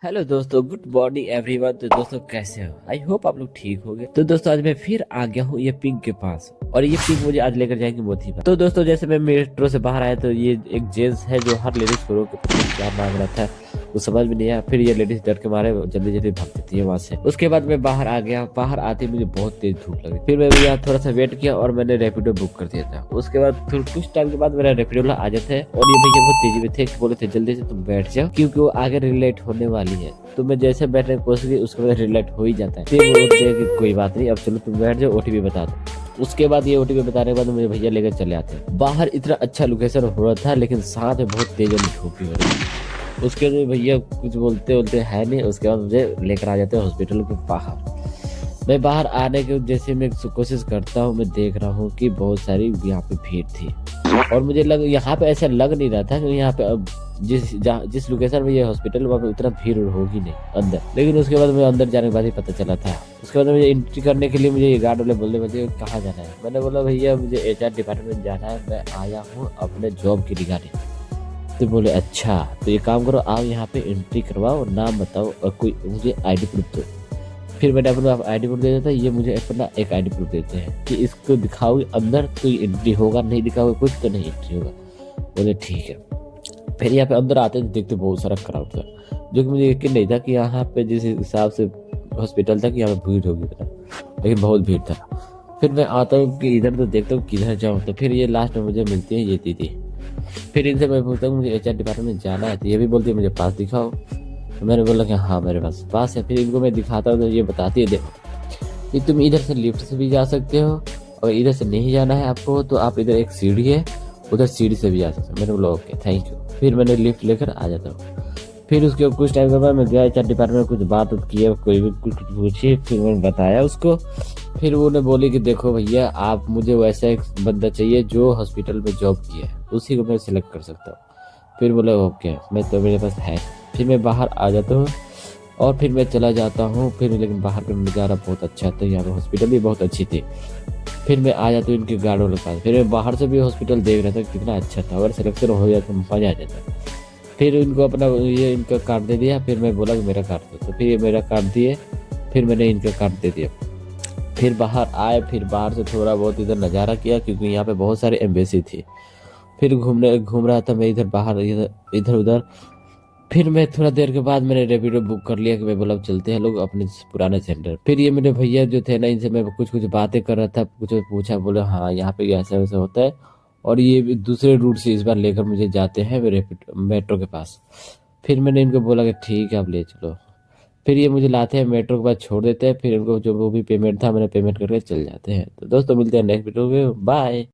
Hello दोस्तों, good morning everyone. तो दोस्तों कैसे हो? आई होप आप लोग ठीक होंगे। तो दोस्तों आज मैं फिर आ गया हूँ ये पिंक के पास, और ये पिंक मुझे आज लेकर जाएंगे मोती पर। तो दोस्तों जैसे मैं मेट्रो से बाहर आया तो ये एक जेंट्स है जो हर लेडीज को रोक के पता नहीं क्या मांग रहा था, वो समझ में नहीं आया। फिर ये लेडीज डर के मारे जल्दी जल्दी भाग देती है वहां से। उसके बाद मैं बाहर आ गया। बाहर आते मुझे बहुत तेज धूप लगी। फिर मैं यहाँ थोड़ा सा वेट किया और मैंने रैपिडो बुक कर दिया था। उसके बाद फिर कुछ टाइम के बाद मेरा रैपिडो वाला आ जाता है और ये भैया बहुत तेजी में थे, बोले थे जल्दी से तुम बैठ जाओ क्योंकि वो आगे रिलेट होने वाली है। तो मैं जैसे बैठने की कोशिश की उसके बाद रिलेट हो ही जाता है। फिर वो बोलते हैं कि कोई बात नहीं, अब चलो तुम बैठ जाओ, ओटीपी बता दो। उसके बाद ये ओटीपी बताने के बाद मुझे भैया लेकर चले आते हैं। बाहर इतना अच्छा लोकेशन हो रहा था लेकिन साथ में बहुत तेज धूप भी हो रही थी। उसके बाद भैया कुछ बोलते बोलते है नहीं। उसके बाद मुझे लेकर आ जाते हैं हॉस्पिटल के बाहर। मैं बाहर आने के जैसे मैं कोशिश करता हूँ, मैं देख रहा हूँ कि बहुत सारी यहाँ पे भीड़ थी और मुझे यहाँ पे ऐसा लग नहीं रहा था कि यहाँ पे अब जिस लोकेशन में ये हॉस्पिटल वहाँ पे उतना भीड़ होगी नहीं अंदर। लेकिन उसके बाद मैं अंदर जाने के बाद ही पता चला था। उसके बाद मुझे एंट्री करने के लिए मुझे ये गार्ड वाले बोलने मुझे कहाँ जाना है। मैंने बोला भैया मुझे एचआर डिपार्टमेंट जाना है, मैं आया हूँ अपने जॉब की रिगार्डिंग। तो बोले अच्छा तो ये काम करो, आओ यहाँ पे एंट्री करवाओ, नाम बताओ और कोई मुझे आईडी प्रूफ दो। फिर मैंने अपना आईडी प्रूफ दे देता, ये मुझे अपना एक आईडी प्रूफ देते हैं कि इसको दिखाओगे अंदर तो एंट्री होगा, नहीं दिखाओगे कुछ तो नहीं एंट्री होगा। बोले ठीक है। फिर यहाँ पे अंदर आते देखते बहुत सारा क्राउड था, जो कि मुझे यकीन नहीं था कि यहाँ पे जिस हिसाब से हॉस्पिटल था कि यहाँ पे भीड़ होगी इतना, लेकिन बहुत भीड़ था। फिर मैं आता हूँ कि इधर तो देखता हूँ किधर जाऊँ, तो फिर ये लास्ट में मुझे मिलती है ये दीदी। फिर इनसे मैं पूछता हूँ मुझे एचआर डिपार्टमेंट जाना है, तो ये भी बोलती है मुझे पास दिखाओ। तो मैंने बोला कि हाँ मेरे पास है। फिर इनको मैं दिखाता हूँ तो ये बताती है देखो कि तुम इधर से लिफ्ट से भी जा सकते हो और इधर से नहीं जाना है आपको तो आप इधर एक सीढ़ी है उधर सीढ़ी से भी जा सकते हो। मैंने बोला ओके थैंक यू। फिर मैंने लिफ्ट लेकर आ जाता हूँ। फिर उसके कुछ टाइम के बाद मैं गया एचआर डिपार्टमेंट में, कुछ बात किया, कोई भी कुछ पूछी, फिर मैंने बताया उसको। फिर उन्होंने बोली कि देखो भैया आप मुझे वैसा एक बंदा चाहिए जो हॉस्पिटल में जॉब किया है, उसी को मैं सिलेक्ट कर सकता हूँ। फिर बोले ओके मैं तो मेरे पास है। फिर मैं बाहर आ जाता हूँ और फिर मैं चला जाता हूँ। फिर लेकिन बाहर का नज़ारा बहुत अच्छा था, यहाँ पे हॉस्पिटल भी बहुत अच्छी थी। फिर मैं आ जाता हूँ इनके गार्डों के पास। फिर मैं बाहर से भी हॉस्पिटल देख रहा था कितना अच्छा था, अगर सिलेक्शन हो जाता तो मजा आ जाता। फिर इनको अपना ये इनका कार्ड दे दिया। फिर मैं बोला कि मेरा कार्ड दो, तो फिर ये मेरा कार्ड दिए। फिर मैंने इनका कार्ड दे दिया। फिर बाहर आए, फिर बाहर से थोड़ा बहुत इधर नज़ारा किया क्योंकि यहाँ पे बहुत सारे एम्बेसी थी। फिर घूम रहा था मैं इधर बाहर इधर उधर। फिर मैं थोड़ा देर के बाद मैंने रेपिडो बुक कर लिया कि मैं बोला चलते हैं लोग अपने पुराने सेंटर। फिर ये मेरे भैया जो थे ना, इनसे मैं कुछ कुछ बातें कर रहा था, कुछ पूछा, बोले हाँ यहाँ पे ऐसा वैसा होता है और ये भी दूसरे रूट से इस बार लेकर मुझे जाते हैं मेट्रो के पास। फिर मैंने इनको बोला कि ठीक है आप ले चलो। फिर ये मुझे लाते हैं मेट्रो के पास छोड़ देते हैं। फिर इनको जो वो भी पेमेंट था मैंने पेमेंट करके चल जाते हैं। तो दोस्तों मिलते हैं नेक्स्ट वीडियो में, बाय।